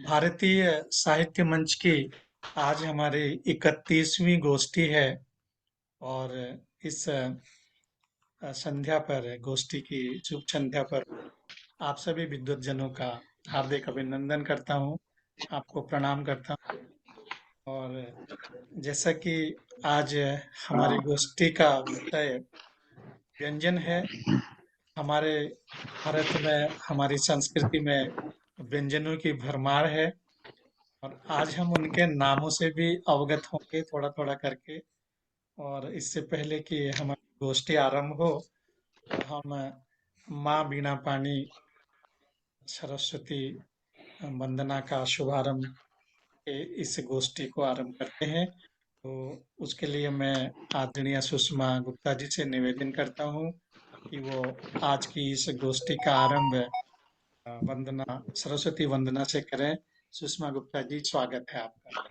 भारतीय साहित्य मंच की आज हमारी 31वीं गोष्ठी है। और इस संध्या पर, गोष्ठी की शुभ संध्या पर आप सभी विद्वत जनों का हार्दिक अभिनंदन करता हूँ, आपको प्रणाम करता हूँ। और जैसा कि आज हमारी गोष्ठी का विषय व्यंजन है। हमारे भारत में, हमारी संस्कृति में व्यंजनों की भरमार है। और आज हम उनके नामों से भी अवगत होंगे थोड़ा थोड़ा करके। और इससे पहले कि हमारी गोष्ठी आरंभ हो, तो हम माँ बीणा पानी सरस्वती वंदना का शुभारंभ के इस गोष्ठी को आरंभ करते हैं। तो उसके लिए मैं आदरणीय सुषमा गुप्ता जी से निवेदन करता हूँ कि वो आज की इस गोष्ठी का आरंभ वंदना, सरस्वती वंदना से करें। सुषमा गुप्ता जी, स्वागत है आपका।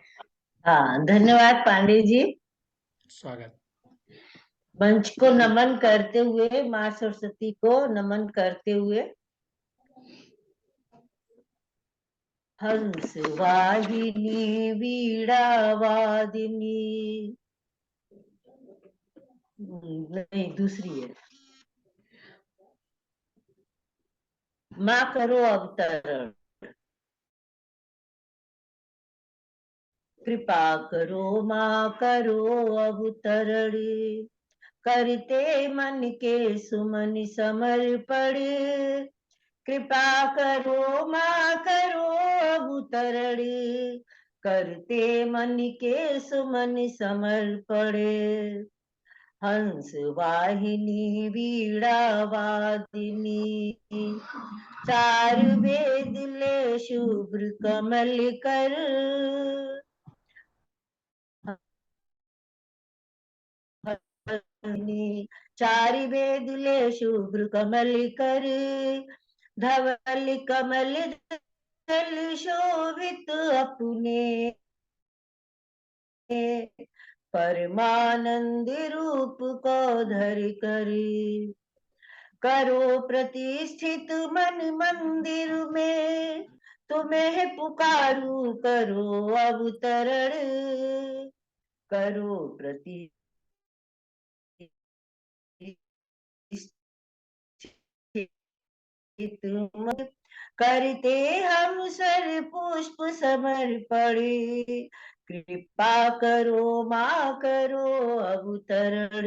हाँ, धन्यवाद पांडे जी। स्वागत। मंच को नमन करते हुए, माँ सरस्वती को नमन करते हुए, हंस वाहिनी वीणा वादिनी, नहीं दूसरी है, माँ करो अवतरण, कृपा करो माँ करो अवतरण, करते मन के सुमन समर्पण, कृपा करो माँ करो अवतरण, करते मन के सुमन समर्पण, हंस वाहिनी वीणा वादिनी, चार वेद ले शुभ्र कमल कर, चार वेद ले शुभ्र कमल कर, धवल कमल दल शोभित अपने, परमानंद रूप को धर कर, करो प्रतिष्ठित मन मंदिर में, तुम्हें पुकारू करो अवतरण, करो प्रतिष्ठित मन, करते हम सर पुष्प समर्पण, कृपा करो माँ करो अवतरण,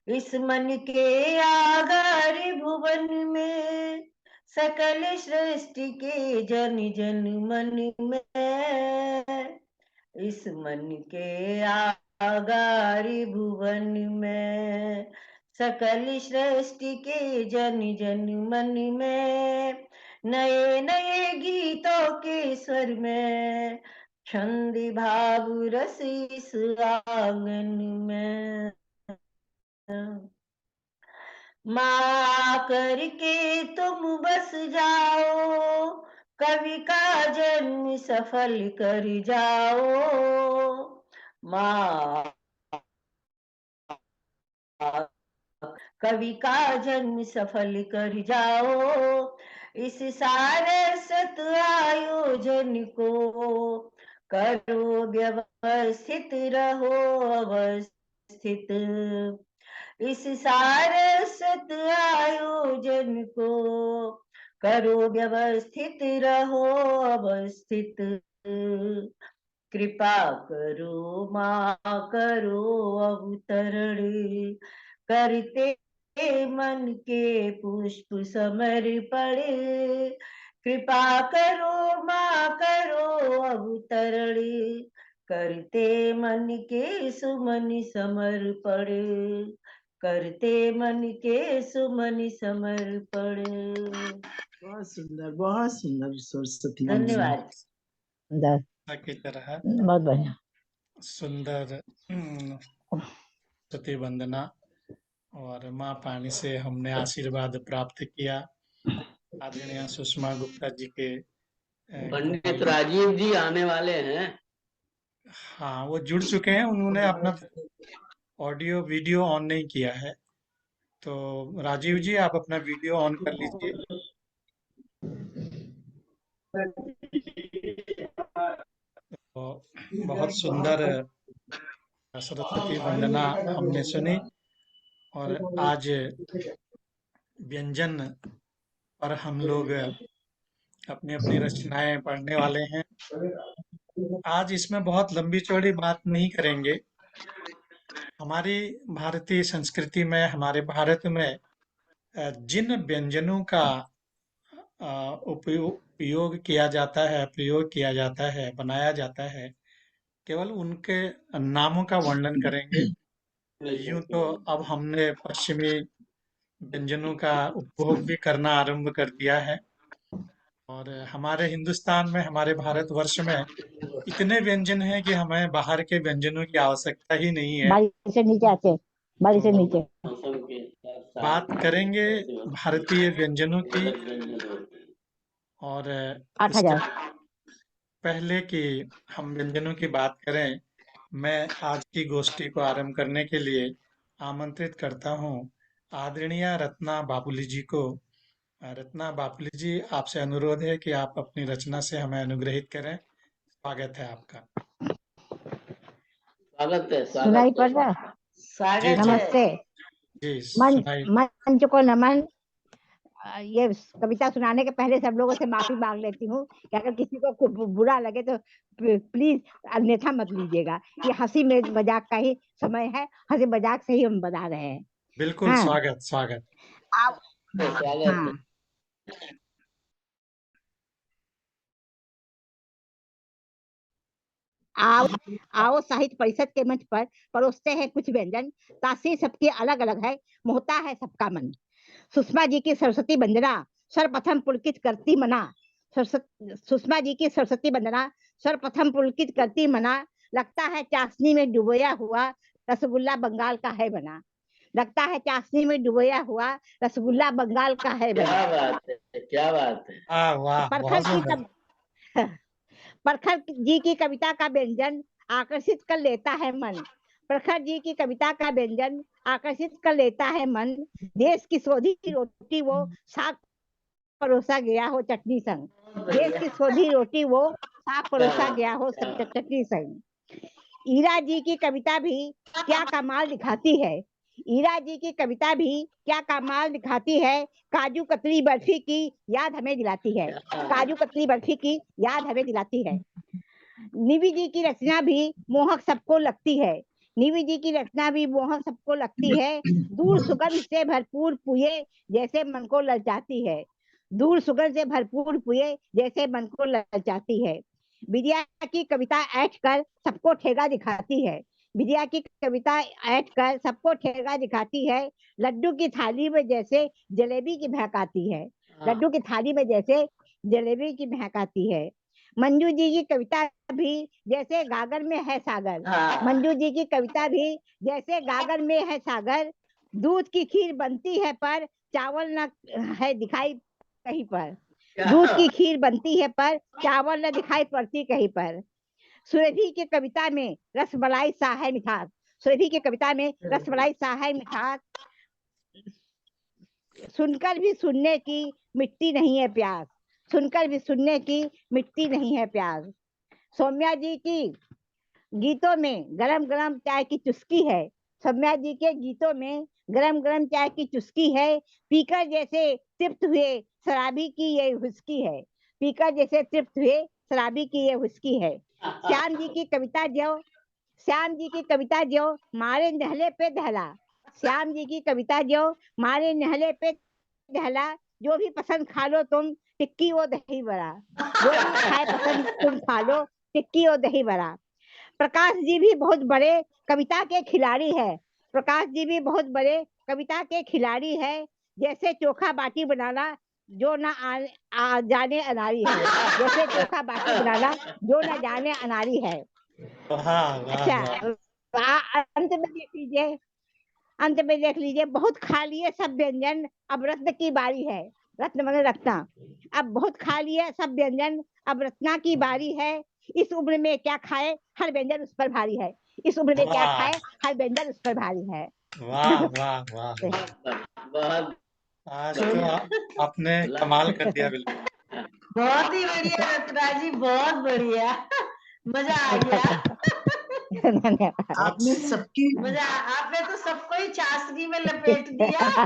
इस मन के आगार भुवन में, सकल सृष्टि के जन जन मन में, इस मन के आगार भुवन में, सकल सृष्टि के जन जन मन में, नए नए गीतों के स्वर में, छंद भाव रस इस आंगन में, माँ करके तुम बस जाओ, कवि का जन्म सफल कर जाओ, माँ कवि का जन्म सफल कर जाओ, इस सारस्वत आयोजन को करो व्यवस्थित रहो अवस्थित, इस सारस्वत आयोजन को करो व्यवस्थित रहो अवस्थित, कृपा करो माँ करो अवतरण, करते मन के पुष्प समर्पण, कृपा करो माँ करो अवतरण, करते मन के सुमन समर्पण, करते मन के सुमन समर्पण। बहुत सुंदर सरस्वती। धन्यवाद। की तरह बहुत बढ़िया, सुंदर सरस्वती वंदना और माँ पानी से हमने आशीर्वाद प्राप्त किया। आदरणीय सुषमा गुप्ता जी के पंडित राजीव जी आने वाले हैं। हाँ, वो जुड़ चुके हैं। उन्होंने अपना ऑडियो वीडियो ऑन नहीं किया है, तो राजीव जी आप अपना वीडियो ऑन कर लीजिए। तो बहुत सुंदर सरस्वती वंदना हमने सुनी और आज व्यंजन पर हम लोग अपनी अपनी रचनाएं पढ़ने वाले हैं। आज इसमें बहुत लंबी चौड़ी बात नहीं करेंगे। हमारी भारतीय संस्कृति में, हमारे भारत में जिन व्यंजनों का उपयोग किया जाता है, प्रयोग किया जाता है, बनाया जाता है, केवल उनके नामों का वर्णन करेंगे। यूं तो अब हमने पश्चिमी व्यंजनों का उपभोग भी करना आरंभ कर दिया है और हमारे हिंदुस्तान में, हमारे भारतवर्ष में इतने व्यंजन हैं कि हमें बाहर के व्यंजनों की आवश्यकता ही नहीं है। बारी से नीचे आते, बारी से तो नीचे। बात करेंगे भारतीय व्यंजनों की और इसके 8,000। पहले कि हम व्यंजनों की बात करें, मैं आज की गोष्ठी को आरंभ करने के लिए आमंत्रित करता हूं आदरणीय रत्ना बापुली जी को। रत्ना बापुली जी, आपसे अनुरोध है कि आप अपनी रचना से हमें अनुग्रहित करें। स्वागत है आपका। स्वागत है, सुनाई स्वागत पड़ है। रहा? जी जी नमस्ते। जी, मंच सुनाई। मंच को नमन। ये कविता सुनाने के पहले सब लोगों से माफी मांग लेती हूँ कि अगर किसी को कुछ बुरा लगे तो प्लीज अन्यथा मत लीजिएगा। ये हंसी मजाक का ही समय है, हंसी मजाक से ही हम बता रहे हैं। बिल्कुल, हाँ, स्वागत स्वागत। आप स्वागत है। हाँ, आओ आओ साहित्य परिषद के मंच पर परोसते हैं कुछ व्यंजन। तासीर सबकी अलग अलग है, मोहता है सबका मन। सुषमा जी की सरस्वती वंदना सर्वप्रथम पुलकित करती मना। सुषमा जी की सरस्वती वंदना सर्वप्रथम पुलकित करती मना। लगता है चाशनी में डुबोया हुआ रसगुल्ला बंगाल का है बना। लगता है चाशनी में डुबोया हुआ रसगुल्ला बंगाल का है बना। क्या बात है, क्या बात है। वाह, परखर बहुत की सुंदर। परखर जी की कविता का व्यंजन आकर्षित कर लेता है मन। प्रखर जी की कविता का व्यंजन आकर्षित कर लेता है मन। देश की सोधी रोटी वो साग परोसा गया हो चटनी संग। देश की सोधी रोटी वो साग परोसा गया हो चटनी संग। ईरा जी की कविता भी क्या कमाल दिखाती है। ईरा जी की कविता भी क्या कमाल दिखाती है। काजू कतली बर्फी की याद हमें दिलाती है। काजू कतली बर्फी की याद हमें दिलाती है। निवि जी की रचना भी मोहक सबको लगती है। निवि जी की रचना भी मोहक सबको लगती है। दूर सुगंध से भरपूर पुए जैसे मन को ललचाती है। दूर सुगंध से भरपूर पुए जैसे मन को ललचाती है। विद्या की कविता ऐठ कर सबको ठेगा दिखाती है। विद्या की कविता ऐठ कर सबको ठेगा दिखाती है। लड्डू की थाली में जैसे जलेबी की महक आती है। लड्डू की थाली में जैसे जलेबी की महक आती है। मंजू जी की कविता भी जैसे गागर में है सागर। मंजू जी की कविता भी जैसे गागर में है सागर। दूध की खीर बनती है पर चावल न है दिखाई कहीं पर। दूध की खीर बनती है पर चावल न दिखाई पड़ती कहीं पर। सुरभि की कविता में रसमलाई सा है मिठास। सुरभि की कविता में रसमलाई सा है मिठास। सुनकर भी सुनने की मिट्टी नहीं है प्यास। सुनकर भी सुनने की मिट्टी नहीं है प्यास। सौम्या जी की गीतों में गरम गरम चाय की चुस्की है। सौम्या जी के गीतों में गरम गरम चाय की चुस्की है। पीकर जैसे तृप्त हुए शराबी की ये हुस्की है। पीकर जैसे तृप्त हुए शराबी की ये हुस्की है। श्याम जी की कविता जो श्याम जी की कविता जो मारे नहले पे दहला। श्याम जी की कविता जो मारे नहले पे दहला। जो भी पसंद खा लो तुम टिक्की वो दही बड़ा। जो भी खाए पसंद तुम खा लो टिक्की और दही बड़ा। प्रकाश जी भी बहुत बड़े कविता के खिलाड़ी है। प्रकाश जी भी बहुत बड़े कविता के खिलाड़ी है। जैसे चोखा बाटी बनाना जो ना जाने अनारी है। जैसे चोखा बाटी बनाना जो ना जाने अनारी है। वाह वाह अच्छा, वाह। अंत में देख लीजिए, अंत में देख लीजिए। बहुत खा लिए सब व्यंजन अब रत्न की बारी है। रत्न माने रत्ना। अब बहुत खा लिए सब व्यंजन अब रत्ना की बारी है। इस उम्र में क्या खाए हर व्यंजन उस पर भारी है। इस उम्र में क्या वाह खाए हर व्यंजन उस पर भारी है। वाह वाह वाह। बहुत आज तो आपने कमाल कर दिया बिल्कुल। बहुत ही बढ़िया रत्ना जी, बहुत बढ़िया, मजा आ गया। धन्यवाद। आपने सबकी आपने तो सबको ही चाशनी में लपेट दिया।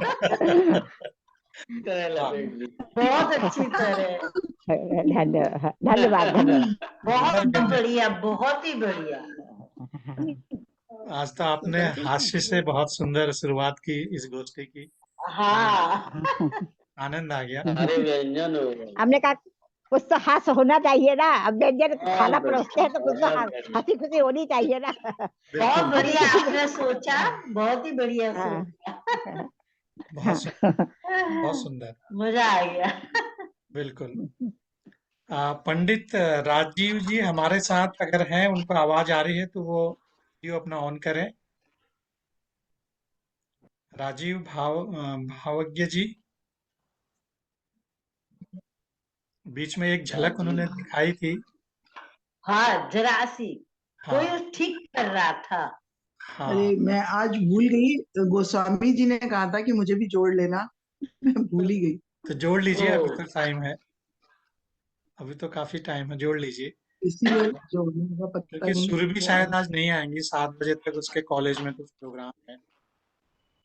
लपेट दी। बहुत अच्छी तरह। धन्यवाद धन्यवाद धन्यवाद। बहुत सुंदर व्यंजन। बढ़िया, बहुत ही बढ़िया। आज तो आपने हास्य से बहुत सुंदर शुरुआत की इस गोष्ठी की। हाँ, आनंद आ गया। अरे व्यंजन हो गए। हमने कहा कुछ तो हास होना चाहिए ना, अब व्यंजन बहुत खाना बढ़िया, परोसते हैं तो कुछ तो बहुत बढ़िया। हंसी खुशी होनी चाहिए ना। बहुत बिल्कुल बढ़िया आपने सोचा, बहुत ही बढ़िया हाँ, सोचा। बहुत सुंदर, बहुत सुंदर। मजा आ गया। बिल्कुल। पंडित राजीव जी हमारे साथ अगर हैं, उनको आवाज आ रही है तो वो वीडियो अपना ऑन करें। राजीव भावज्ञ जी, बीच में एक झलक उन्होंने दिखाई थी। हाँ, जरा सी कोई हाँ ठीक कर रहा था। अरे हाँ, मैं आज भूल गई, गोस्वामी जी ने कहा था कि मुझे भी जोड़ लेना, मैं भूल ही गई, तो जोड़ लीजिए, ओ, अभी तो टाइम है, अभी तो काफी टाइम है, जोड़ लीजिए। इसीलिए जोड़ने का पता क्योंकि नहीं सुरभि हुआ। शायद आज नहीं आएंगी, 7 बजे तक उसके कॉलेज में कुछ प्रोग्राम है,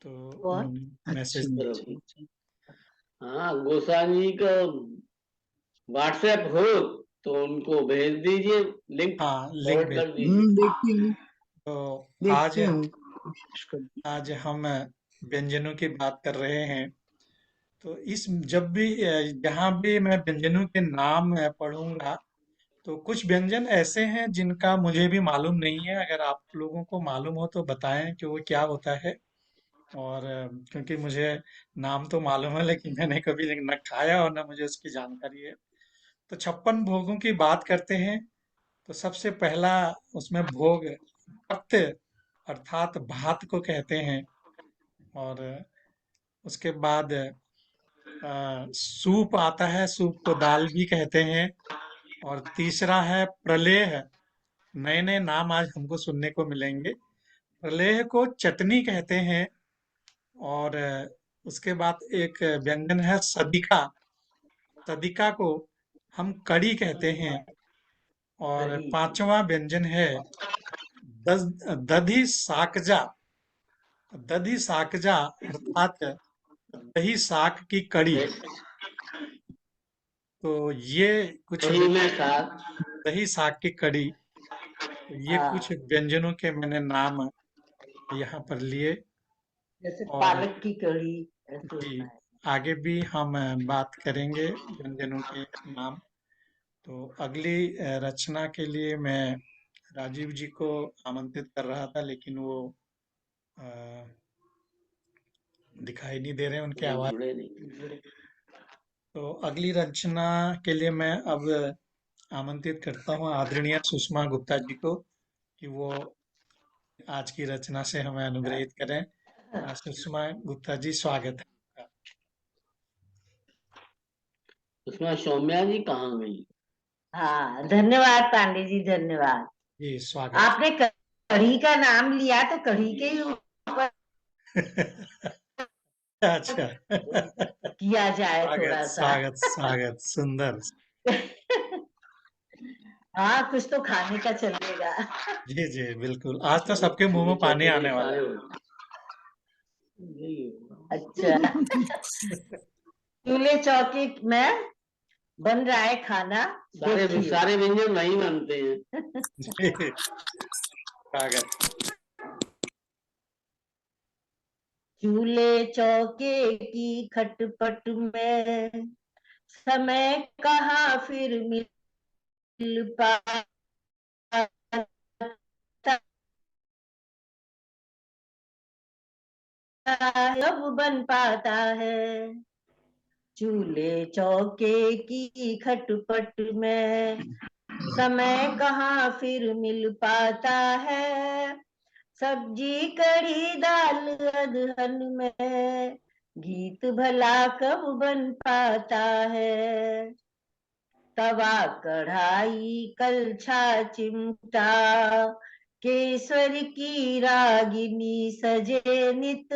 तो कौन? उन्होंने मैसेज अच्छा दिया। अच्छा अच्छा। हाँ, गोस्वामी का व्हाट्सएप हो तो उनको भेज दीजिए, लिंक हाँ, लिंक फॉरवर्ड भेज। कर दीजिए। देखती हूँ, तो आज देखती हूँ, कोशिश करती आज हम व्यंजनों की बात कर रहे हैं। तो इस जब भी जहाँ भी मैं व्यंजनों के नाम पढ़ूंगा, तो कुछ व्यंजन ऐसे हैं जिनका मुझे भी मालूम नहीं है। अगर आप लोगों को मालूम हो तो बताएं कि वो क्या होता है। और क्योंकि मुझे नाम तो मालूम है, लेकिन मैंने कभी न खाया और न मुझे उसकी जानकारी है। तो 56 भोगों की बात करते हैं। तो सबसे पहला उसमें भोग पत्य अर्थात भात को कहते हैं। और उसके बाद सूप आता है, सूप को दाल भी कहते हैं। और तीसरा है प्रलेह। नए नए नाम आज हमको सुनने को मिलेंगे। प्रलेह को चटनी कहते हैं। और उसके बाद एक व्यंजन है सदिका। सदिका को हम कड़ी कहते हैं। और दही। पांचवा व्यंजन है दधी साकजा। दधी साकजा अर्थात दही साग की कड़ी। तो ये कुछ दही में साग। दही साग की कड़ी, तो ये कुछ हाँ, व्यंजनों के मैंने नाम यहाँ पर लिए। जैसे और पालक की कढ़ी ऐसे जी, होता है। आगे भी हम बात करेंगे व्यंजनों के नाम। तो अगली रचना के लिए मैं राजीव जी को आमंत्रित कर रहा था, लेकिन वो अ, दिखाई नहीं दे रहे हैं, उनकी नहीं, आवाज। जुड़े नहीं। तो अगली रचना के लिए मैं अब आमंत्रित करता हूँ आदरणीय सुषमा गुप्ता जी को, कि वो आज की रचना से हमें अनुग्रहित करें। सुषमा गुप्ता जी, स्वागत है आपका। उसमें सौम्या जी कहाँ गई? हाँ, धन्यवाद पांडे जी, धन्यवाद। जी, स्वागत। आपने कढ़ी का नाम लिया तो कढ़ी के ही ऊपर अच्छा। किया जाए स्वागत थोड़ा सा। स्वागत स्वागत, सुंदर। हाँ, कुछ तो खाने का चलेगा। जी जी, बिल्कुल, आज तो सबके मुंह में पानी आने वाला अच्छा, चूल्हे चौकी में बन रहा है खाना। सारे व्यंजन वही बनते हैं। है। जी, स्वागत। चूल्हे चौके की खटपट में समय कहाँ फिर मिल पाता, अब बन पाता है। चूल्हे चौके की खटपट में समय कहाँ फिर मिल पाता है। सब्जी कढ़ी दाल अदहन में गीत भला कब बन पाता है। तवा कढ़ाई कलछा चिमटा केसर की रागिनी सजे नित,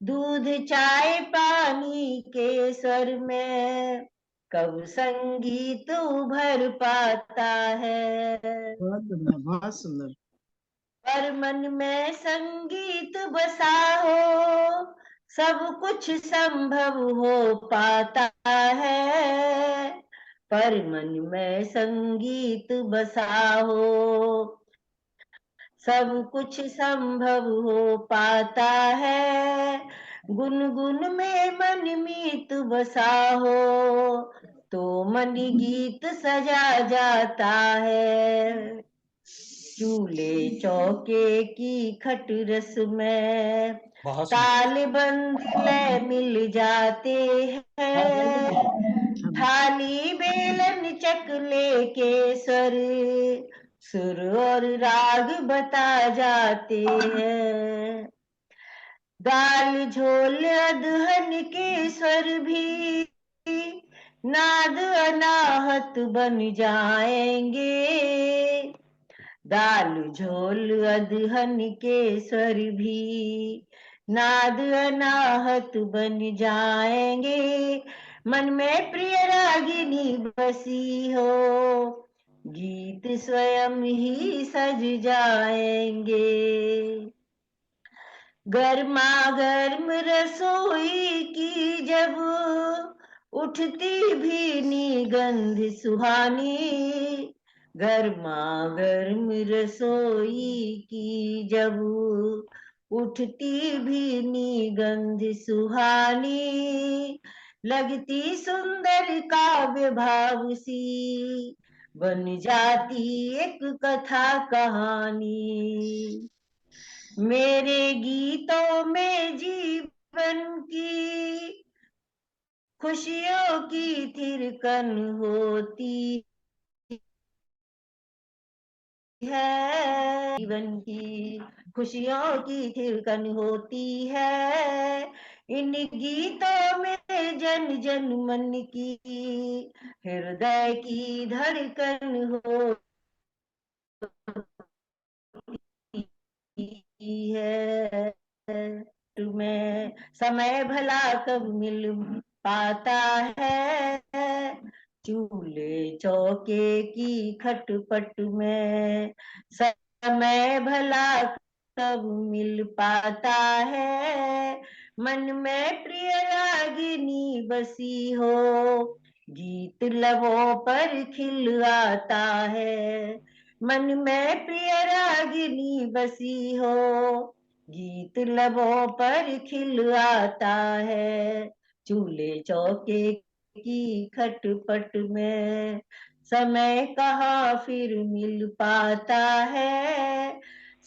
दूध चाय पानी के स्वर में कब संगीत उभर पाता है। बहुत बढ़िया, बहुत सुंदर। पर मन में संगीत बसा हो सब कुछ संभव हो पाता है। पर मन में संगीत बसा हो सब कुछ संभव हो पाता है। गुनगुन में मन मीत बसा हो तो मन गीत सजा जाता है। चूल्हे चौके की खट रस में बहुत सुंदर। ताल बंद लय मिल जाते हैं। थाली बेलन चकले के स्वर सुर और राग बता जाते हैं। दाल झोल अदहन के स्वर भी नाद अनाहत बन जाएंगे। दाल झोल अदहन के स्वर भी नाद अनाहत बन जाएंगे। मन में प्रिय रागिनी बसी हो गीत स्वयं ही सज जाएंगे। गर्मा गर्म रसोई की जब उठती भीनी गंध सुहानी। गर्मा गर्म रसोई की जब उठती भीनी गंध सुहानी। लगती सुंदर काव्य भाव सी बन जाती एक कथा कहानी। मेरे गीतों में जीवन की खुशियों की थिरकन होती है। जीवन की खुशियों की थिरकन होती है। इन गीतों में जन जन मन की हृदय की धड़कन होती है। तुम्हें समय भला कब मिल पाता है। चूल्हे चौके की खटपट में समय भला कब मिल पाता है। मन में प्रिय रागिनी बसी हो गीत लबों पर खिल आता है। मन में प्रिय रागिनी बसी हो गीत लबों पर खिल आता है। चूल्हे चौके की खटपट में समय कहाँ फिर मिल पाता है।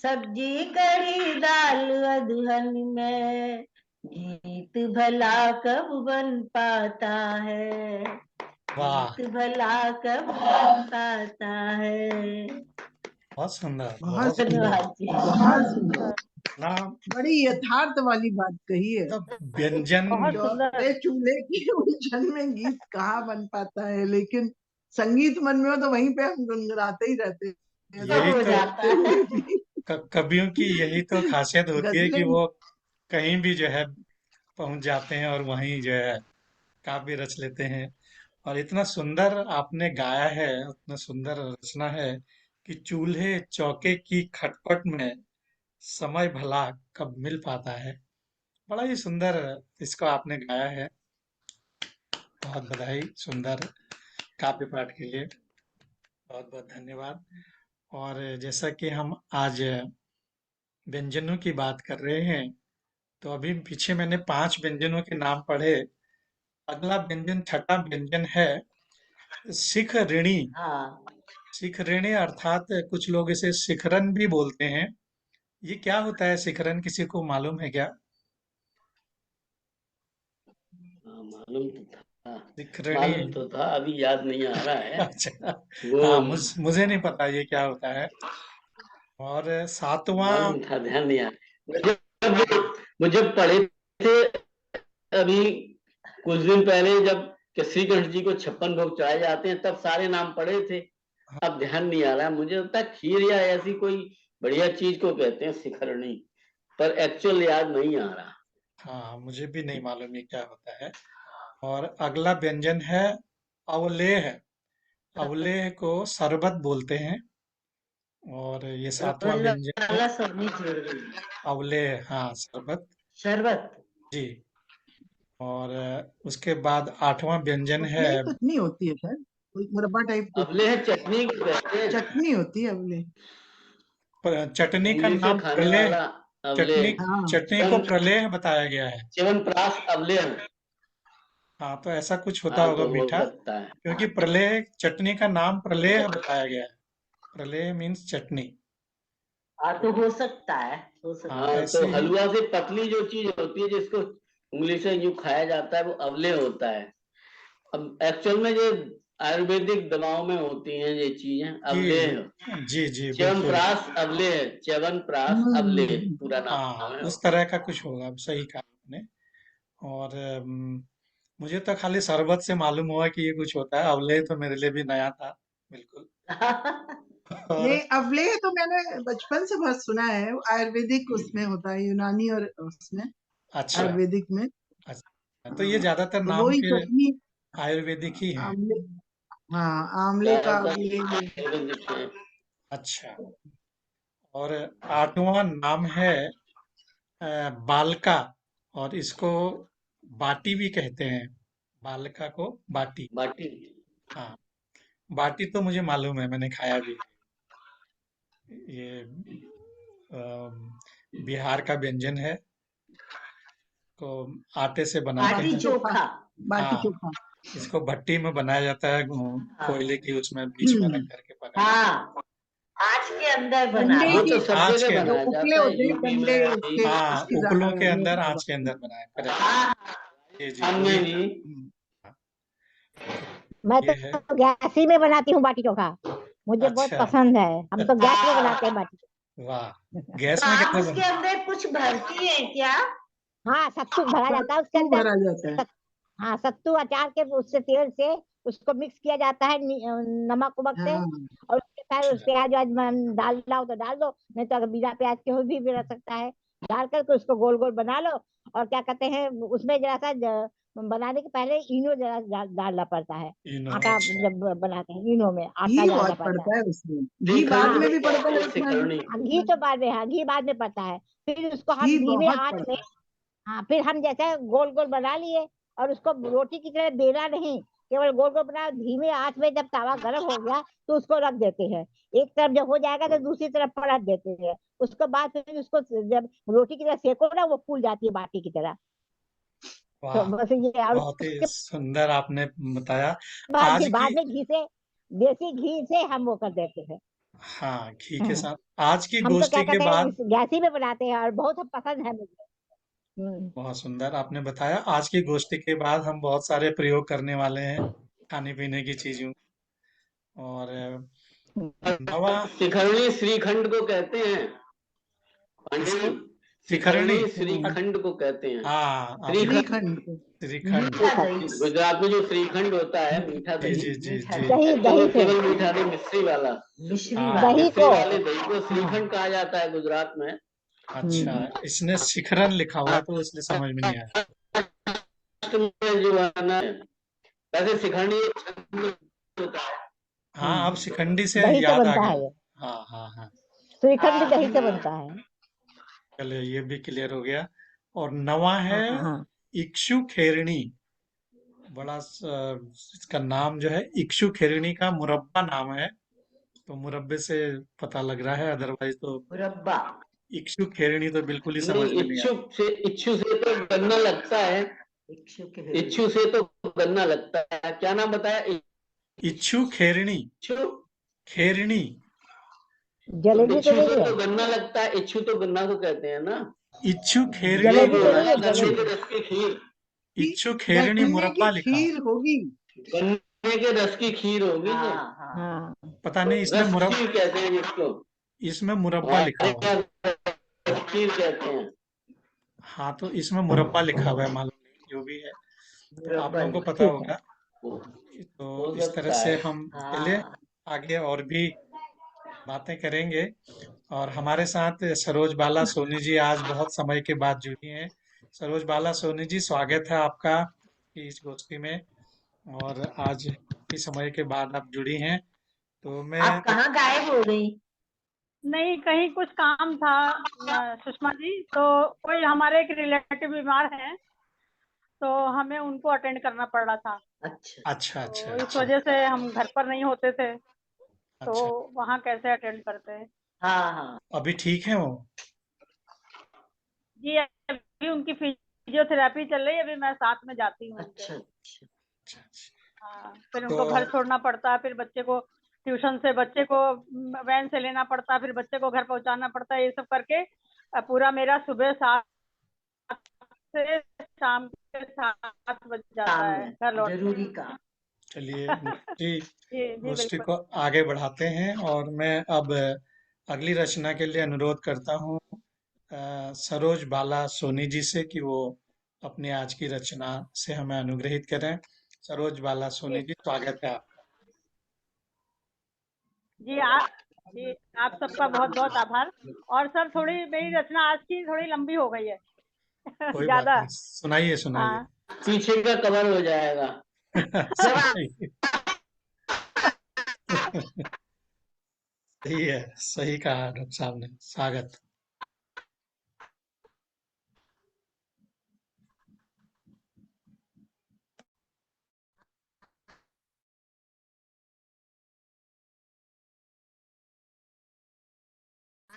सब्जी कढ़ी दाल अदहन में गीत भला कब बन पाता है। वाह, गीत भला कब बन पाता है। बहुत सुंदर, बहुत बहुत सुंदर। धन्यवाद जी। बहुत सुंदर, ना बड़ी यथार्थ वाली बात कही है। तब व्यंजन बहुत सुंदर। चौथे चूल्हे की उलझन में गीत कहाँ बन पाता है, लेकिन संगीत मन में हो तो वहीं पे हम गुनगुनाते ही रहते हैं। यही हो तो जाता है। कवियों की यही तो खासियत होती है कि गजलें। वो कहीं भी जो है पहुंच जाते हैं और वहीं जो है काव्य रच लेते हैं। और इतना सुंदर आपने गाया है, उतना सुंदर रचना है कि चूल्हे चौके की खटपट में समय भला कब मिल पाता है। बड़ा ही सुंदर इसको आपने गाया है। बहुत बधाई सुंदर काव्य पाठ के लिए। बहुत बहुत धन्यवाद। और जैसा कि हम आज व्यंजनों की बात कर रहे हैं, तो अभी पीछे मैंने 5 व्यंजनों के नाम पढ़े। अगला व्यंजन, छठा व्यंजन है शिख ऋणी। हाँ, शिख ऋणी अर्थात कुछ लोग इसे शिखरन भी बोलते हैं। ये क्या होता है शिखरन, किसी को मालूम है क्या? मालूम तो था। शिख ऋणी। मालूम तो था, अभी याद नहीं आ रहा है अच्छा। वो। हाँ, मुझे नहीं पता ये क्या होता है। और सातवां। मालूम था, ध्यान नहीं आ रहा। मुझे पढ़े थे अभी कुछ दिन पहले, जब कि श्री कृष्ण जी को 56 भोग चढ़ाए जाते हैं, तब सारे नाम पढ़े थे। अब ध्यान नहीं आ रहा है। मुझे लगता है खीर या ऐसी कोई बढ़िया चीज को कहते हैं शिखरणी, पर एक्चुअल याद नहीं आ रहा। हाँ, मुझे भी नहीं मालूम ये क्या होता है। और अगला व्यंजन है अवलेह। अवलेह को शरबत बोलते हैं। और ये सातवां व्यंजन है वाला सबनी जुड़ गई। अवलेह, हाँ शरबत। शरबत। जी। और उसके बाद आठवां व्यंजन है अवले चटनी होती है शायद, कोई मुरब्बा टाइप कुछ अवले है चटनी को कहते हैं, चटनी होती है अवले। चटनी का उंगली से नाम खाने प्रलेह। वाला अवले, चटनी हाँ चटनी को प्रलेह बताया गया है। च्यवनप्राश अवले। हाँ, तो ऐसा कुछ होता हाँ होगा तो हो मीठा, सकता है। क्योंकि प्रलेह चटनी का नाम प्रलेह बताया गया है। प्रलेह मीन्स चटनी। हाँ तो हो सकता है, हो सकता हाँ, हाँ ऐसे तो ही। हलवा से पतली जो चीज होती है जिसको उंगली से यूं खाया जाता है वो अवले होता है। अब एक्चुअल में ये आयुर्वेदिक दवाओं में होती हैं ये चीजें, जी अवले। जी जी, बिल्कुल। च्यवनप्राश अवले है, च्यवनप्राश अवले हम्म। पूरा हाँ, नाम है। उस तरह का कुछ होगा, अब सही कहा आपने। और मुझे तो खाली शरबत से मालूम हुआ कि ये कुछ होता है। अवलेह तो मेरे लिए भी नया था, बिल्कुल। और ये अवले तो मैंने बचपन से बहुत सुना है, आयुर्वेदिक उसमें होता है, यूनानी और उसमें अच्छा आयुर्वेदिक में। अच्छा, तो ये ज्यादातर तो नाम वही के चटनी आयुर्वेदिक ही हैं। आमले, हाँ आमले का ज्यादातर अवले। आयुर्वेदिक है। अच्छा। और आठवां नाम है बालका। और इसको बाटी भी कहते हैं। बालका को बाटी। बाटी। हाँ, बाटी तो मुझे मालूम है, मैंने खाया भी है। ये बिहार का व्यंजन है। को आटे से बनाते बाटी बाटी हैं। चोखा, चोखा। बाटी हाँ, चोखा। इसको भट्टी में बनाया जाता है, हाँ कोयले की उसमें बीच में रख हम्म। करके पकाया जाता हाँ, आज के अंदर डंडे बनाते वो की तो हैं। सब है। आँच जगह के जो अंदर। बनाया उपले जाता है, होते हैं, यूपी में डंडे भी। उसके हाँ, उसकी उपलों के वो अंदर, आँच के अंदर बनाया, करेक्ट। हाँ, जी जी, हम वही। में भी। हाँ, तो मैं ये है। तो गैस ही में बनाती हूँ बाटी चोखा, मुझे बहुत अच्छा, पसंद है। हम तो गैस में बनाते हैं हाँ। बाटी। वाह। गैस तो में आप कैसे उसके बनता अंदर कुछ भरती हैं क्या? हाँ, सत्तू भरा जाता है उसके सत्तू अंदर। भरा जाता है। हाँ, सत्तू अचार के उससे तेल से उसको मिक्स किया जाता है नमक वमक से। हाँ और उसके साथ है? प्याज व्याज डालना हो तो डाल दो, नहीं तो अगर बिना प्याज के हो भी रख सकता है। डाल करके उसको गोल गोल बना लो। और क्या कहते हैं, उसमें जरा सा बनाने के पहले इनो जरा डालना पड़ता है। इनो, आटा अच्छा। जब बनाते हैं इनो में आटा घी डालना बहुत पड़ता है। पड़ता है उसमें, घी बाद श्रीखंड में को भी पड़ता कहते है हैं उसमें। शिखरणी। घी तो बाद में, हाँ घी बाद में पड़ता है। फिर उसको घी हम धीमे बहुत आंच में, पड़ता है। हाँ फिर हम जैसे गोल गोल बना लिए। और उसको रोटी की तरह बेला नहीं, केवल गोल गोल बना, धीमे आंच में जब तवा गर्म हो गया तो उसको रख देते हैं। एक तरफ जब हो जाएगा तो दूसरी तरफ पलट देते हैं। उसके बाद फिर उसको जब रोटी की तरह सेको ना, वो फूल जाती है बाटी की तरह। तो वाह, बस ये, और बहुत ही उसके सुंदर आपने बताया। बाद आज फिर की, बाद में घी से, देसी घी से हम वो कर देते हैं। हाँ, घी के हम्म। साथ आज की हम तो क्या गोष्ठी के कहते हैं, बाद। इस गैस ही में बनाते हैं और बहुत पसंद है मुझे। हम्म। बहुत सुंदर आपने बताया। आज की गोष्ठी के बाद हम बहुत सारे प्रयोग करने वाले हैं खाने पीने की चीजों। और नवा, शिखरणी श्रीखंड को कहते हैं पांडे इसको जी। शिखरणी। शिखरणी हाँ, श्रीखंड को कहते हैं। हाँ, आपने श्रीखंड श्रीखंड को। श्रीखंड। मीठा दही। इस गुजरात में जो श्रीखंड होता है मीठा जी दही, जी जी मीठा जी। दही, एक्चुअली दही वो से, केवल मीठा नहीं, मिश्री वाला। मिश्री हाँ, वाला। दही मिश्री को। वाले दही को हाँ। श्रीखंड कहा जाता है गुजरात में। अच्छा। इसने शिखरन लिखा हुआ है तो इसलिए समझ में नहीं आया। महाराष्ट्र में जो है ना, वैसे शिखंडी एक छंद होता है। हाँ, अब शिखंडी से दही से याद आ बनता गया। है ये। हाँ हाँ हाँ, श्रीखंड भी दही से हाँ, बनता है। चलिए ये भी क्लियर हो गया। और नवा है हाँ हाँ। इक्षु खेरणी। इसका नाम जो है इक्षु खेरणी का मुरब्बा नाम है। तो मुरब्बे से पता लग रहा है, अदरवाइज तो मुरब्बा। इक्षु खेरणी तो बिल्कुल ही नहीं, समझ में नहीं आया। इच्छु से तो गन्ना लगता है। इच्छुक इच्छु से तो गन्ना लगता है, क्या नाम बताया? इक्षु खेरणी। इच्छु। खेरणी। तो जलेबी तो इच्छु से नहीं है? तो गन्ना लगता है, इच्छु तो गन्ना को कहते हैं ना। इक्षु खेरणी जलेबी वो तो मुरब नहीं है इक्षु गन्ने के जलेबी? रस की खीर। इक्षु खेरणी गन्ने की मुरब्बा लिखा है। खीर होगी। गन्ने के रस की खीर होगी ये। हाँ हाँ। हाँ। पता नहीं, इसमें रस मुरब खीर कहते हैं जिसको, इसमें मुरब्बा लिखा हमारे हुआ है। यहाँ रस खीर कहते हैं। हाँ, तो इसमें मुरब्बा लिखा हुआ है, मालूम नहीं जो भी है। तो आप मुरब्बा लोगों को पता ठीक है। होगा। हो तो हो इस तरह सकता से है। हम चलिए हाँ। आगे और भी बातें करेंगे। और हमारे साथ सरोज बाला सोनी जी आज बहुत समय के बाद जुड़ी हैं। सरोज बाला सोनी जी, स्वागत है आपका इस गोष्ठी में। और आज काफी समय के बाद आप जुड़ी हैं, तो मैं आप कहाँ गायब हो गई? नहीं, कहीं कुछ काम था सुषमा जी, तो कोई हमारे एक रिलेटिव बीमार हैं, तो हमें उनको अटेंड करना पड़ रहा था। अच्छा अच्छा अच्छा तो इस अच्छा वजह से हम घर पर नहीं होते थे, तो अच्छा। वहाँ कैसे अटेंड करते हैं। हाँ हाँ अभी ठीक है वो? जी, अभी उनकी फिजियोथेरेपी चल रही है, अभी मैं साथ में जाती हूँ उनके। अच्छा अच्छा अच्छा अच्छा। हाँ, फिर तो उनको घर छोड़ना पड़ता है, फिर बच्चे को ट्यूशन से बच्चे को वैन से लेना पड़ता है, फिर बच्चे को घर पहुंचाना पड़ता है, ये सब करके पूरा मेरा सुबह 7 से शाम के 7 बज जाता काम है है, घर लौटने जरूरी में। काम। चलिए गोष्ठी जी जी गोष्ठी बिल्कुल। को आगे बढ़ाते हैं, और मैं अब अगली रचना के लिए अनुरोध करता हूँ सरोज बाला सोनी जी से कि वो अपनी आज की रचना से हमें अनुग्रहित करें। सरोज बाला सोनी जी जी, स्वागत है आपका। जी जी, आप सबका बहुत बहुत आभार। और सर, थोड़ी मेरी रचना आज की थोड़ी लंबी हो गई है कोई बात ज्यादा। नहीं, सुनाइए सुनाइए। हाँ, पीछे का कवर हो जाएगा। जब आप सुनाइए। सही है, सही कहा डॉक्टर साहब ने। स्वागत।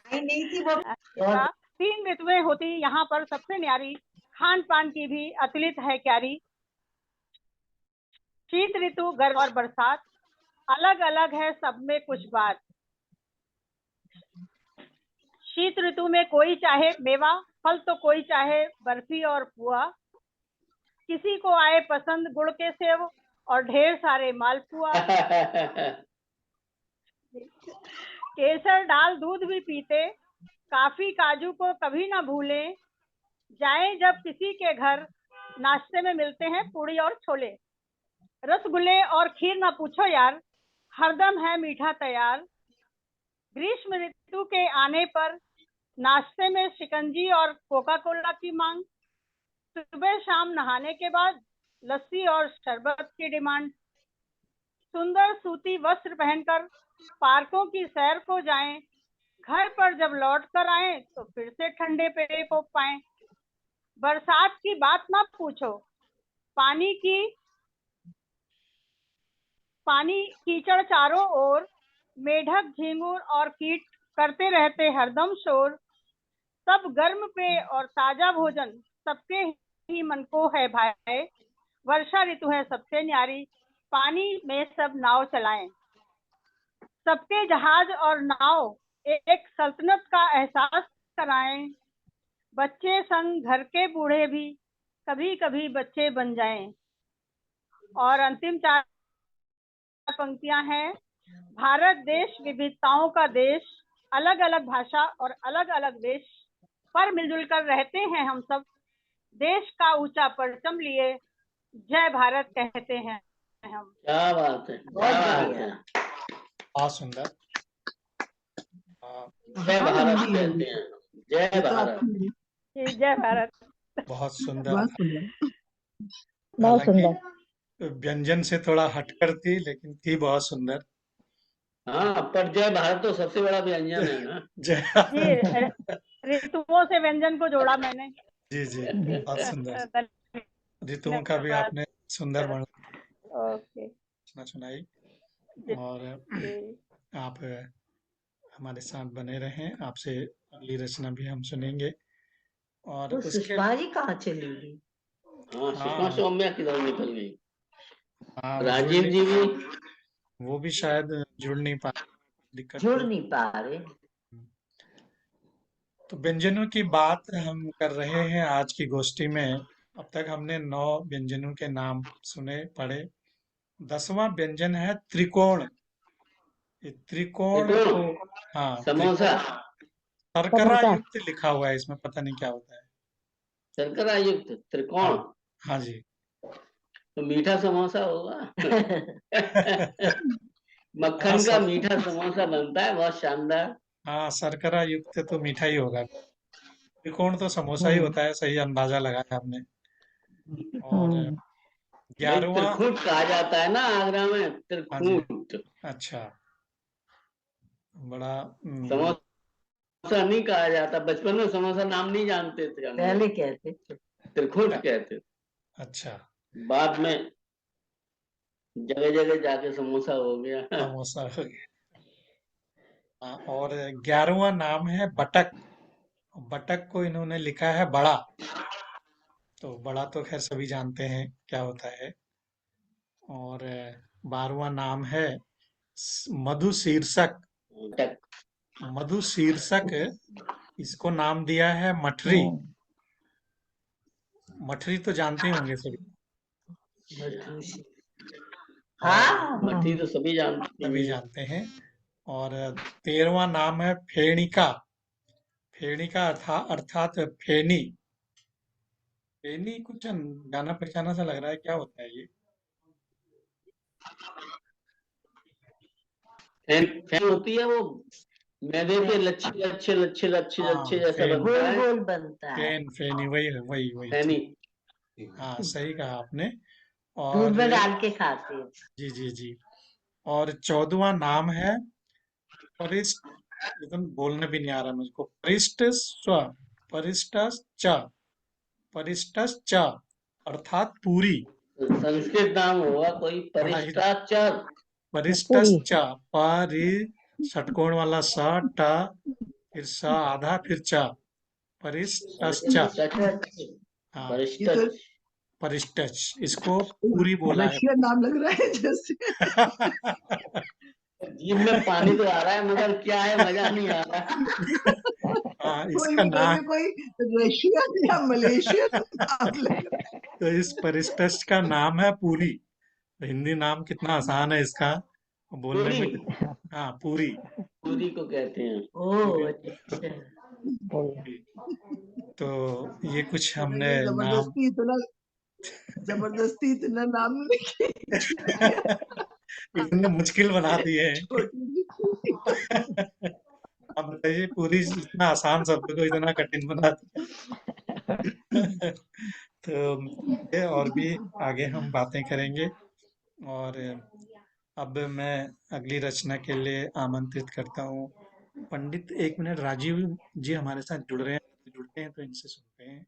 आई नहीं थी वो अच्छा, 3 ऋतुएं होती यहाँ पर सबसे न्यारी, खान पान की भी अतुलित है क्यारी। शीत ऋतु, गर्म और बरसात, अलग अलग है सब में कुछ बात। शीत ऋतु में कोई चाहे मेवा, फल तो कोई चाहे बर्फी और पुआ। किसी को आए पसंद गुड़ के सेव और ढेर सारे मालपुआ। केसर डाल दूध भी पीते, काफी काजू को कभी ना भूलें। जाएं जब किसी के घर, नाश्ते में मिलते हैं पूड़ी और छोले। रसगुल्ले और खीर ना पूछो यार, हरदम है मीठा तैयार। ग्रीष्म ऋतु के आने पर नाश्ते में शिकंजी और कोका कोला की मांग। सुबह शाम नहाने के बाद लस्सी और शरबत की डिमांड। सुंदर सूती वस्त्र पहनकर पार्कों की सैर को जाएं। घर पर जब लौट कर आए तो फिर से ठंडे पेय को पाएं। बरसात की बात ना पूछो, पानी कीचड़ चारों ओर। मेढक, झींगुर और कीट करते रहते हरदम शोर। सब गर्म पेय और ताजा भोजन सबके ही मन को है भाए। वर्षा ऋतु है सबसे न्यारी, पानी में सब नाव चलाएं। सबके जहाज और नाव एक सल्तनत का एहसास कराएं। बच्चे संग घर के बूढ़े भी कभी कभी बच्चे बन जाएं। और अंतिम 4 पंक्तियां हैं। भारत देश विविधताओं का देश, अलग अलग भाषा और अलग अलग देश, पर मिलजुल कर रहते हैं हम सब। देश का ऊंचा परचम लिए जय भारत कहते हैं हम। क्या बात है, बहुत क्या बात बढ़िया। है। बहुत सुंदर। जय कहाँ भारत लंबी है कहते हैं। जय ये तो भारत। आपकी जी, जय भारत। बहुत सुंदर। बहुत सुंदर। बहुत हालांकि सुंदर। व्यंजन से थोड़ा हटकर थी, लेकिन थी बहुत सुंदर। हाँ, पर जय भारत तो सबसे बड़ा व्यंजन है ना। जय। जी, ऋतुओं से व्यंजन को जोड़ा मैंने। जी जी, बहुत सुंदर। ऋतुओं का भी धन्यवाद। आपने सुंदर ओके वर्णन सुनाई। जी और जी। आप हमारे साथ बने रहें, आपसे अगली रचना भी हम सुनेंगे। और तो उसके सुषमा जी कहाँ चली गई? हाँ, सुषमा हाँ सौम्या किधर निकल गई। हाँ, वो जुड़ राजीव नहीं, जी भी। वो भी शायद जुड़ नहीं पा, दिक्कत जुड़ हुई। नहीं पा रहे। तो व्यंजनों की बात हम कर रहे हैं आज की गोष्ठी में। अब तक हमने 9 व्यंजनों के नाम सुने पढ़े। 10वां व्यंजन है त्रिकोण। ये त्रिकोण त्रिकोण, को, हाँ समोसा, त्रिकोण, शर्करा युक्त लिखा हुआ है इसमें, पता नहीं क्या होता है। शर्करा युक्त त्रिकोण। हाँ हाँ जी। तो मीठा समोसा होगा। हाँ मक्खन का सर, मीठा समोसा बनता है, बहुत शानदार। हाँ शर्करा युक्त तो मीठा ही होगा। त्रिकोण तो समोसा ही होता है, सही अंदाजा लगाया आपने। और भाई 11वां। त्रिखुट कहा जाता है ना आगरा में, हाँ जी। त्रिखुट। अच्छा। बड़ा समोसा नहीं कहा जाता, बचपन में समोसा नाम नहीं जानते थे हम पहले लोग, कहते थे। त्रिखुट कहते थे। अच्छा। बाद में जगह जगह जाके समोसा हो गया। समोसा हो गया। हाँ, और 11वां नाम है बटक। बटक को इन्होंने लिखा है बड़ा। तो बड़ा तो खैर सभी जानते हैं क्या होता है। और 12वां नाम है मधु शीर्षक। मधु शीर्षक, इसको नाम दिया है मठरी। मठरी तो जानते होंगे सभी। और हाँ मट्टी तो सभी जानते सभी हैं। जानते हैं। और 13वां नाम है फेणिका। फेणिका अर्थात फेनी। फेनी कुछ जाना पहचाना सा लग रहा है, क्या होता है ये? फैन फैन होती है वो, मैदे के लच्छे लच्छे लच्छे लच्छे लच्छे हाँ, जैसा फेन। बनता गोल है। गोल बनता है, फेनी वही है, वही फैनी। ठीक। हाँ, सही कहा आपने। दूध और में डाल के खाते हैं। जी जी जी। और 14वां नाम है परिष्ट। एकदम बोलने भी नहीं आ रहा मुझको। परिष्ट स्व। परिष्ट च। परिष्ट च अर्थात पूरी। संस्कृत नाम होगा कोई, बड़ा ही परिष्टाचार। परिष्ट च। परि षटकोण वाला स ट, फिर स आधा, फिर च। परिष्ट च। हाँ, ये तो परिष्टच। परिष्टच, इसको पूरी बोला है। रशियन नाम लग रहा है जैसे। जीभ में पानी तो आ रहा है मगर क्या है, मजा नहीं आ रहा। हाँ, कोई इसका नाम। कोई रशियन या मलेशियन नाम लग रहा तो इस परिष्टच का नाम है पूरी। हिंदी नाम कितना आसान है इसका, बोलने पूरी, में हाँ, पूरी। पूरी को कहते हैं। ओह पूरी। अच्छा। तो ये कुछ है। हमने ये नाम जबरदस्ती इतना नाम लिखे। इतने मुश्किल बना दिए हैं। छोटी सी। अब बताइए, पूरी इतना आसान शब्द को इतना कठिन बना दिया। तो ये और भी आगे हम बातें करेंगे। और अब मैं अगली रचना के लिए आमंत्रित करता हूँ पंडित। 1 मिनट, राजीव जी हमारे साथ जुड़ते हैं तो इनसे सुनते हैं।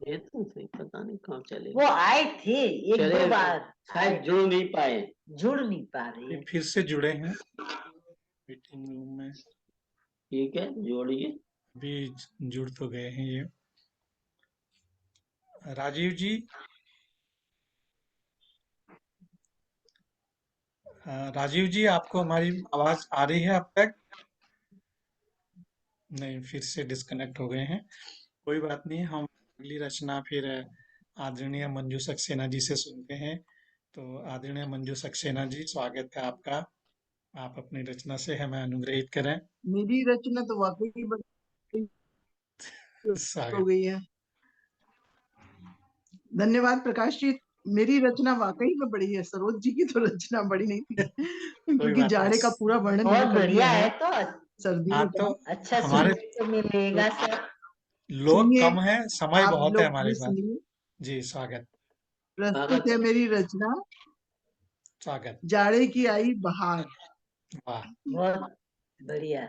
ये तो सही, पता नहीं कहाँ चले वो आए थे एक चले दो गए। बार, शायद जुड़ नहीं पाए। जुड़ नहीं पा रहे ये हैं। फिर से जुड़े हैं मीटिंग रूम में। ठीक है, जोड़िए। अभी जुड़ तो गए हैं ये। राजीव जी, राजीव जी, आपको हमारी आवाज आ रही है अब तक? नहीं, फिर से डिस्कनेक्ट हो गए हैं। कोई बात नहीं, हम अगली रचना फिर आदरणीय मंजू सक्सेना जी से सुनते हैं। तो आदरणीय मंजू सक्सेना जी, स्वागत है आपका। आप अपनी रचना से हमें अनुग्रहित करें। मेरी रचना तो वाकई बड़ी हो स्वागत। गई है। धन्यवाद प्रकाश जी। मेरी रचना वाकई में बड़ी है, सरोज जी की तो रचना बड़ी नहीं थी। कोई क्योंकि बात जाड़े का नहीं। पूरा वर्णन बहुत मैंने कर दिया बढ़िया है है। तो सर्दियों हाँ, का। तो अच्छा हमारे सुनने को मिलेगा सर। लोग सुनिए, कम हैं, समय आप बहुत है लोग हमारे भी पास। सुनिए। जी, स्वागत। प्रस्तुत है मेरी रचना, स्वागत। जाड़े की आई बहार। वाह। बहुत बढ़िया।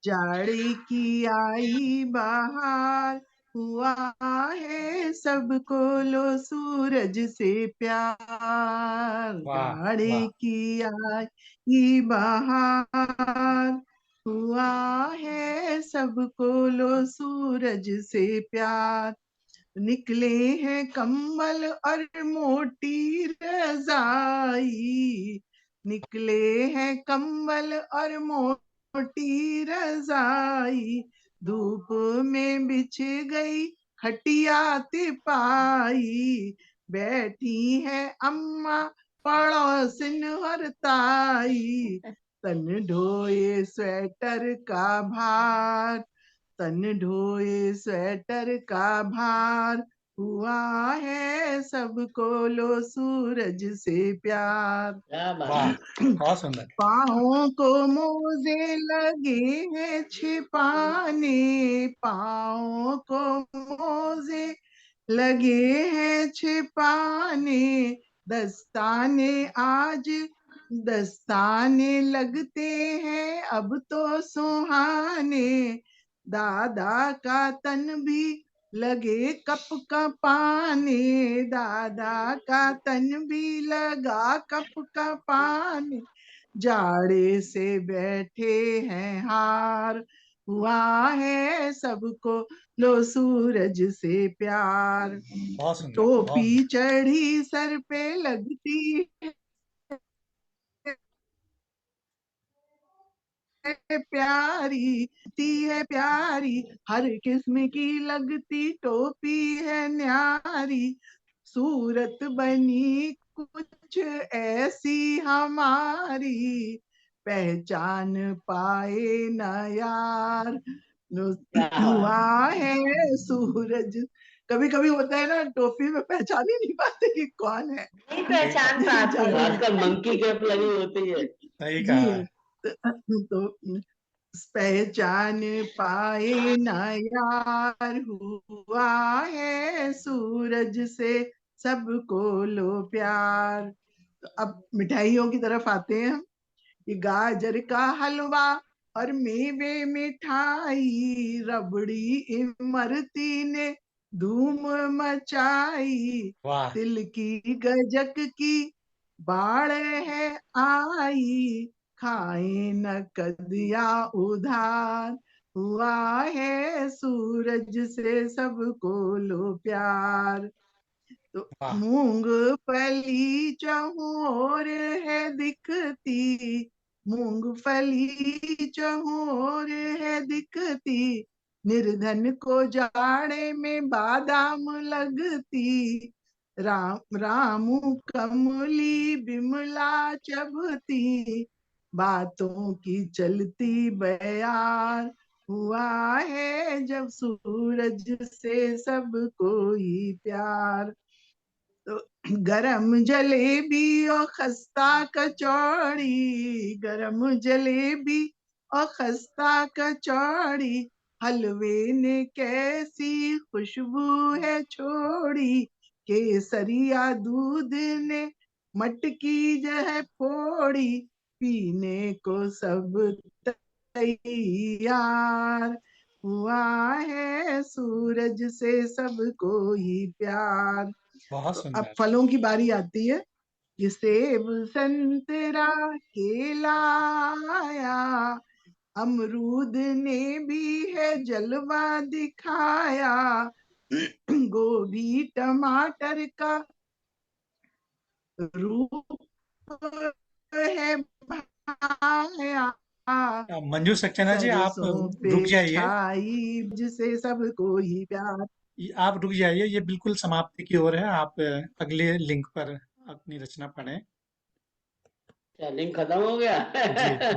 जाड़े की आई बहार, हुआ है सबको लो सूरज से प्यार। वाह। जाड़े वाह। की आई बहार, हुआ है सबको लो सूरज से प्यार। निकले हैं कंबल और मोटी रजाई, निकले हैं कंबल और मोटी रजाई। धूप में बिछ गई खटिया तिपाई, बैठी है अम्मा पड़ोसिन और ताई। तन ढोए स्वेटर का भार, तन ढोए स्वेटर का भार, हुआ है सबको लो सूरज से प्यार। क्या बात वाह, है। बहुत सुंदर। पाँवों को मोजे लगे हैं छिपाने, पाँवों को मोजे लगे हैं छिपाने, दस्ताने आज दस्ताने लगते हैं अब तो सुहाने, दादा का तन भी लगे कप कपाने, दादा का तन भी लगा कप कपाने, जाड़े से बैठे हैं हार, हुआ है सबको लो सूरज से प्यार। बहुत सुंदर, बहुत टोपी सुंदर। चढ़ी सर पे लगती है प्यारी, ती है प्यारी, हर किस्म की लगती टोपी है न्यारी, सूरत बनी कुछ ऐसी हमारी, पहचान पाए न यार, क्या बात हुआ है सूरज। कभी कभी होता है ना, टोपी में पहचान ही नहीं पाते कि कौन है। नहीं पहचान सही पाते है। जाड़े में। आजकल मंकी कैप लगी होती है। सही कहा है। जी, तो पहचान पाए ना यार, हुआ है सूरज से सबको लो प्यार। तो अब मिठाइयों की तरफ आते हैं हम। ये गाजर का हलवा और मेवे मिठाई, रबड़ी इमरती ने धूम मचाई, वाह, तिल की गजक की बाढ़ है आई, खाए न कदिया उधार, हुआ है सूरज से सबको लो प्यार। तो वाह, मूंगफली चहु और है दिखती, मूंगफली चहु और है दिखती, निर्धन को जाड़े में बादाम लगती, राम रामू कमली बिमला चबती, बातों की चलती बयार, हुआ है जब सूरज से सबको ही प्यार। तो गरम जलेबी और खस्ता कचौड़ी, गरम जलेबी और खस्ता कचौड़ी, हलवे ने कैसी खुशबू है छोड़ी, केसरिया दूध ने मटकी जह फोड़ी, पीने को सब तैयार, हुआ है सूरज से सबको ही प्यार। बहुत तो अब सुंदर। फलों की बारी आती है। ये सेब संतरा केला आया, अमरूद ने भी है जलवा दिखाया, गोभी टमाटर का रूप है भाया, मंजू सक्सेना जी, आप सरसों पे रुक जाइए। छाई जिसे सबको ही प्यार। आप रुक जाइए, ये बिल्कुल समाप्ति की ओर है। आप अगले लिंक पर अपनी रचना पढ़ें। क्या लिंक खत्म हो गया? जी।